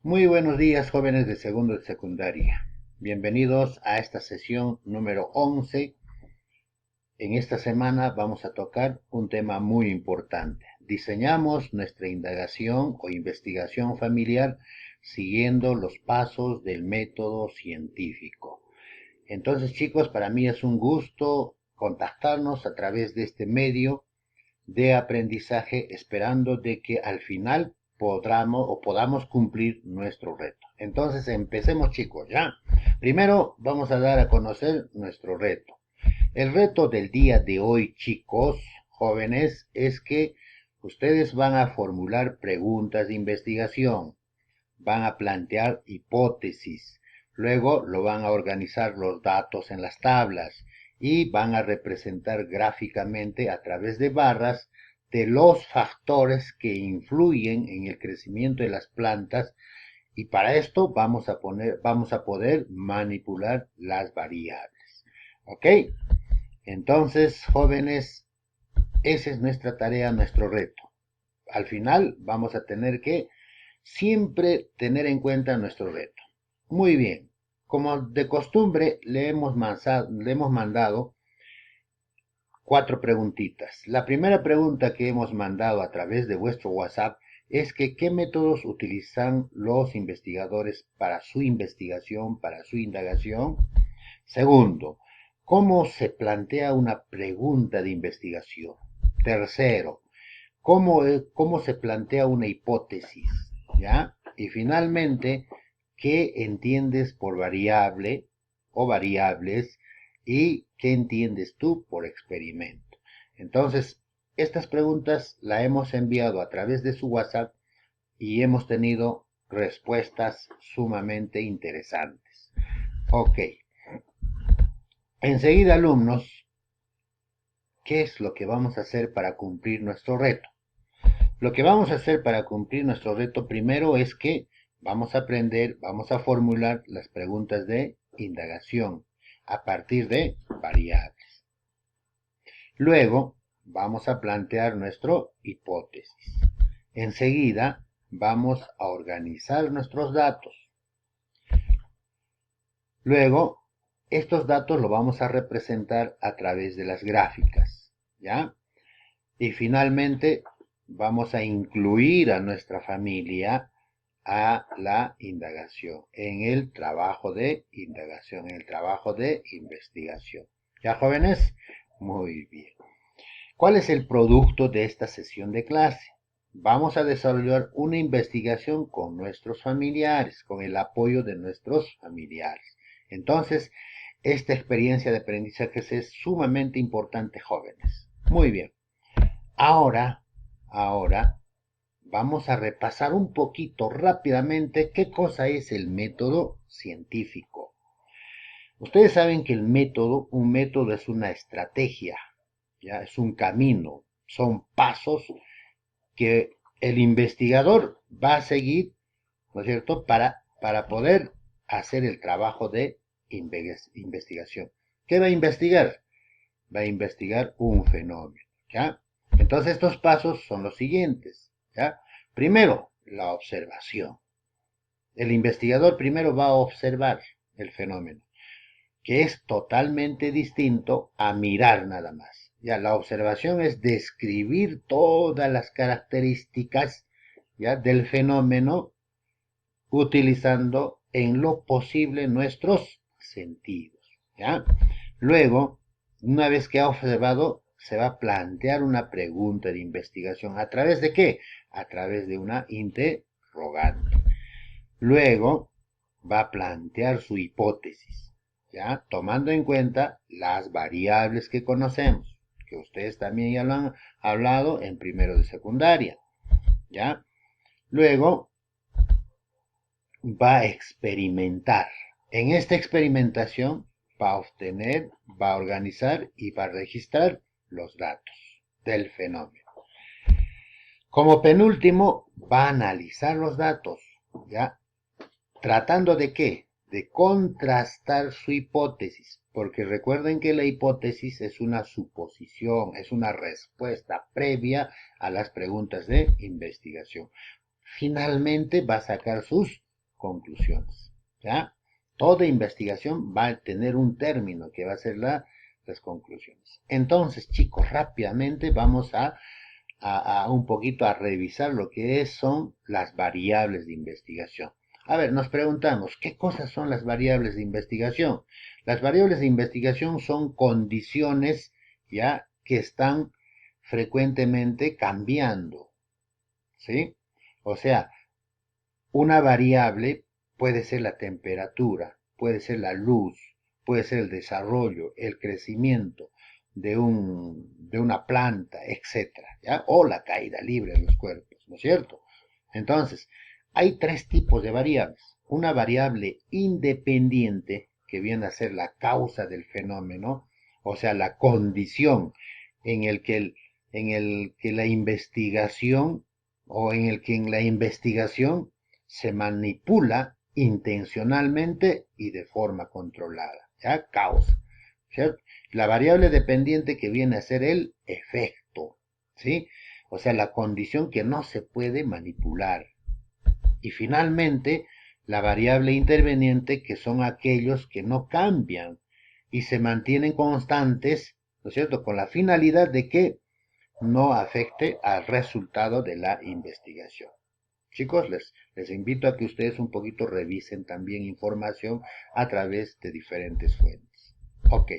Muy buenos días, jóvenes de segundo de secundaria. Bienvenidos a esta sesión número 11. En esta semana vamos a tocar un tema muy importante. Diseñamos nuestra indagación o investigación familiar siguiendo los pasos del método científico. Entonces, chicos, para mí es un gusto contactarnos a través de este medio de aprendizaje, esperando de que al final podamos cumplir nuestro reto. Entonces empecemos, chicos, ¿ya? Primero vamos a dar a conocer nuestro reto. El reto del día de hoy, chicos, jóvenes, es que ustedes van a formular preguntas de investigación, van a plantear hipótesis, luego lo van a organizar los datos en las tablas y van a representar gráficamente a través de barras de los factores que influyen en el crecimiento de las plantas, y para esto vamos a poder manipular las variables. ¿Ok? Entonces, jóvenes, esa es nuestra tarea, nuestro reto. Al final vamos a tener que siempre tener en cuenta nuestro reto. Muy bien, como de costumbre le hemos mandado 4 preguntitas. La primera pregunta que hemos mandado a través de vuestro WhatsApp es que qué métodos utilizan los investigadores para su investigación, para su indagación. Segundo, ¿cómo se plantea una pregunta de investigación? Tercero, ¿cómo se plantea una hipótesis? ¿Ya? Y finalmente, ¿qué entiendes por variable o variables y qué entiendes tú por experimento? Entonces, estas preguntas las hemos enviado a través de su WhatsApp y hemos tenido respuestas sumamente interesantes. Ok. Enseguida, alumnos, ¿qué es lo que vamos a hacer para cumplir nuestro reto? Lo que vamos a hacer para cumplir nuestro reto primero es que vamos a formular las preguntas de indagación a partir de variables. Luego vamos a plantear nuestra hipótesis. Enseguida vamos a organizar nuestros datos. Luego, estos datos los vamos a representar a través de las gráficas, ¿ya? Y finalmente vamos a incluir a nuestra familia a la indagación, en el trabajo de indagación, en el trabajo de investigación. ¿Ya, jóvenes? Muy bien. ¿Cuál es el producto de esta sesión de clase? Vamos a desarrollar una investigación con nuestros familiares, con el apoyo de nuestros familiares. Entonces, esta experiencia de aprendizaje es sumamente importante, jóvenes. Muy bien. Ahora, vamos a repasar un poquito rápidamente qué cosa es el método científico. Ustedes saben que un método es una estrategia, ya es un camino, son pasos que el investigador va a seguir, ¿no es cierto?, para poder hacer el trabajo de investigación. ¿Qué va a investigar? Va a investigar un fenómeno, ¿ya? Entonces estos pasos son los siguientes, ¿ya? Primero, la observación. El investigador primero va a observar el fenómeno, que es totalmente distinto a mirar nada más. Ya, la observación es describir todas las características, ya, del fenómeno utilizando en lo posible nuestros sentidos, ¿ya? Luego, una vez que ha observado, se va a plantear una pregunta de investigación. ¿A través de qué? A través de una interrogante. Luego, va a plantear su hipótesis, ¿ya? Tomando en cuenta las variables que conocemos, que ustedes también ya lo han hablado en primero de secundaria, ¿ya? Luego, va a experimentar. En esta experimentación va a obtener, va a organizar y va a registrar los datos del fenómeno. Como penúltimo, va a analizar los datos, ¿ya? ¿Tratando de qué? De contrastar su hipótesis, porque recuerden que la hipótesis es una suposición, es una respuesta previa a las preguntas de investigación. Finalmente va a sacar sus conclusiones, ¿ya? Toda investigación va a tener un término que va a ser las conclusiones. Entonces, chicos, rápidamente vamos a un poquito a revisar lo que son las variables de investigación. A ver, nos preguntamos, ¿qué cosas son las variables de investigación? Las variables de investigación son condiciones, ¿ya?, que están frecuentemente cambiando, ¿sí? O sea, una variable puede ser la temperatura, puede ser la luz, puede ser el desarrollo, el crecimiento de una planta, etcétera, ¿ya? O la caída libre de los cuerpos, ¿no es cierto? Entonces, hay tres tipos de variables. Una variable independiente, que viene a ser la causa del fenómeno, o sea, la condición en el que, la investigación, o en el que en la investigación se manipula intencionalmente y de forma controlada, ¿ya? Causa, ¿cierto? La variable dependiente, que viene a ser el efecto, ¿sí? O sea, la condición que no se puede manipular. Y finalmente, la variable interveniente, que son aquellos que no cambian y se mantienen constantes, ¿no es cierto?, con la finalidad de que no afecte al resultado de la investigación. Chicos, les invito a que ustedes un poquito revisen también información a través de diferentes fuentes. Ok.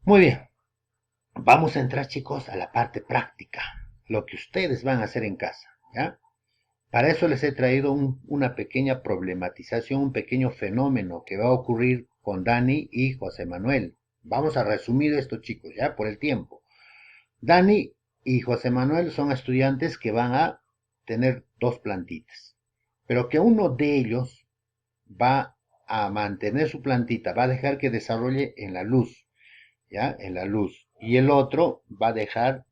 Muy bien. Vamos a entrar, chicos, a la parte práctica. Lo que ustedes van a hacer en casa, ¿ya? Para eso les he traído una pequeña problematización, un pequeño fenómeno que va a ocurrir con Dani y José Manuel. Vamos a resumir esto, chicos, ya, por el tiempo. Dani y José Manuel son estudiantes que van a tener dos plantitas, pero que uno de ellos va a mantener su plantita, va a dejar que desarrolle en la luz, ¿ya? En la luz. Y el otro va a dejar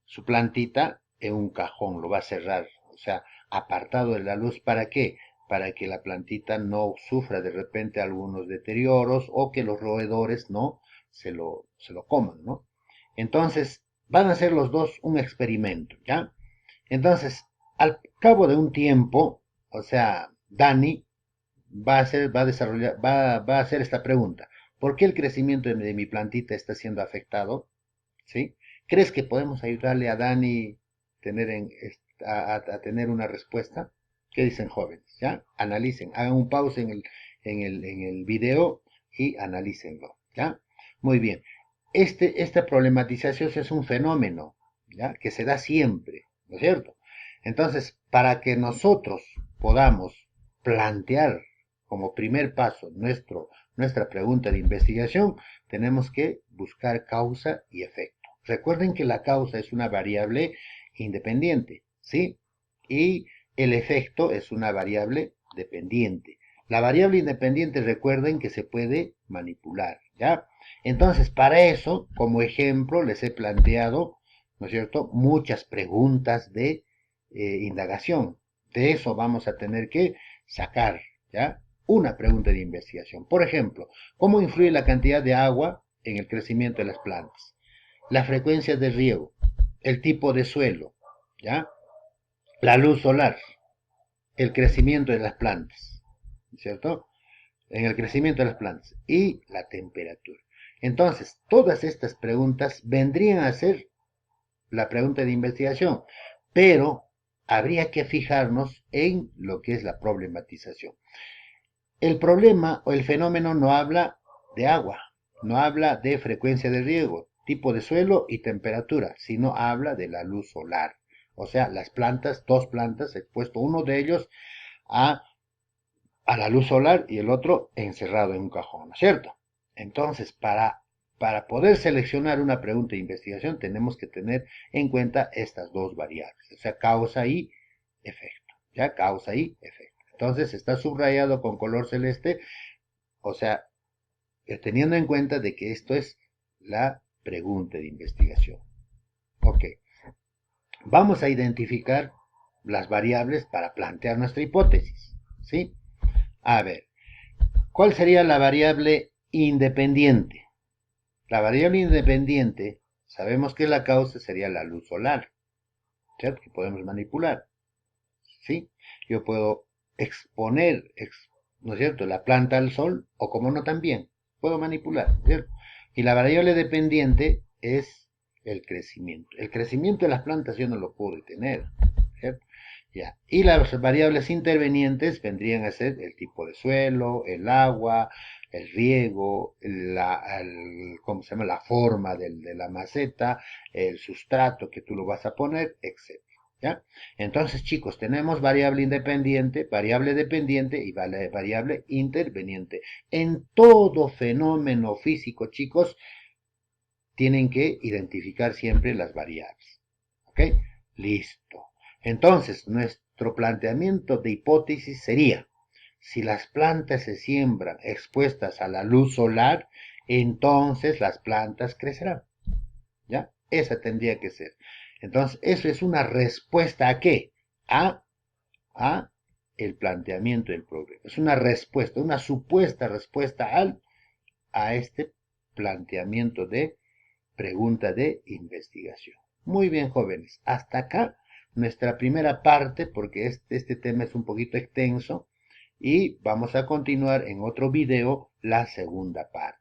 su plantita en un cajón, lo va a cerrar, o sea, apartado de la luz. ¿Para qué? Para que la plantita no sufra de repente algunos deterioros o que los roedores no se lo coman, ¿no? Entonces, van a hacer los dos un experimento, ¿ya? Entonces, al cabo de un tiempo, o sea, Dani va a hacer esta pregunta: ¿por qué el crecimiento de mi plantita está siendo afectado? ¿Sí? ¿Crees que podemos ayudarle a Dani a tener una respuesta? ¿Qué dicen, jóvenes? ¿Ya? Analicen, hagan un pause en el video y analícenlo, ¿ya? Muy bien. Esta problematización es un fenómeno, ¿ya?, que se da siempre, ¿no es cierto? Entonces, para que nosotros podamos plantear como primer paso nuestra pregunta de investigación, tenemos que buscar causa y efecto. Recuerden que la causa es una variable independiente, ¿sí? Y el efecto es una variable dependiente. La variable independiente, recuerden que se puede manipular, ¿ya? Entonces, para eso, como ejemplo, les he planteado, ¿no es cierto?, muchas preguntas de indagación. De eso vamos a tener que sacar, ¿ya?, una pregunta de investigación. Por ejemplo, ¿cómo influye la cantidad de agua en el crecimiento de las plantas? La frecuencia de riego, el tipo de suelo, ¿ya?, la luz solar, el crecimiento de las plantas, ¿cierto? En el crecimiento de las plantas y la temperatura. Entonces, todas estas preguntas vendrían a ser la pregunta de investigación, pero habría que fijarnos en lo que es la problematización. El problema o el fenómeno no habla de agua, no habla de frecuencia de riego, tipo de suelo y temperatura, sino habla de la luz solar. O sea, las plantas, dos plantas, expuesto uno de ellos a la luz solar y el otro encerrado en un cajón, ¿no es cierto? Entonces, para poder seleccionar una pregunta de investigación, tenemos que tener en cuenta estas dos variables, o sea, causa y efecto, ¿ya? Causa y efecto. Entonces, está subrayado con color celeste, o sea, teniendo en cuenta de que esto es la pregunta de investigación. Ok. Vamos a identificar las variables para plantear nuestra hipótesis, ¿sí? A ver, ¿cuál sería la variable independiente? La variable independiente, sabemos que la causa sería la luz solar, ¿cierto?, que podemos manipular, ¿sí? Yo puedo exponer, ¿no es cierto?, la planta al sol, o como no también, puedo manipular, ¿cierto? Y la variable dependiente es el crecimiento. El crecimiento de las plantas yo no lo puedo detener, ¿cierto? Ya. Y las variables intervenientes vendrían a ser el tipo de suelo, el agua, el riego, ¿cómo se llama? La forma de la maceta, el sustrato que tú lo vas a poner, etc. ¿Ya? Entonces, chicos, tenemos variable independiente, variable dependiente y variable interveniente. En todo fenómeno físico, chicos, tienen que identificar siempre las variables. ¿Ok? Listo. Entonces, nuestro planteamiento de hipótesis sería, si las plantas se siembran expuestas a la luz solar, entonces las plantas crecerán. ¿Ya? Esa tendría que ser. Entonces, eso es una respuesta ¿a qué? A el planteamiento del problema. Es una respuesta, una supuesta respuesta a este planteamiento de pregunta de investigación. Muy bien, jóvenes. Hasta acá nuestra primera parte, porque este tema es un poquito extenso y vamos a continuar en otro video la segunda parte.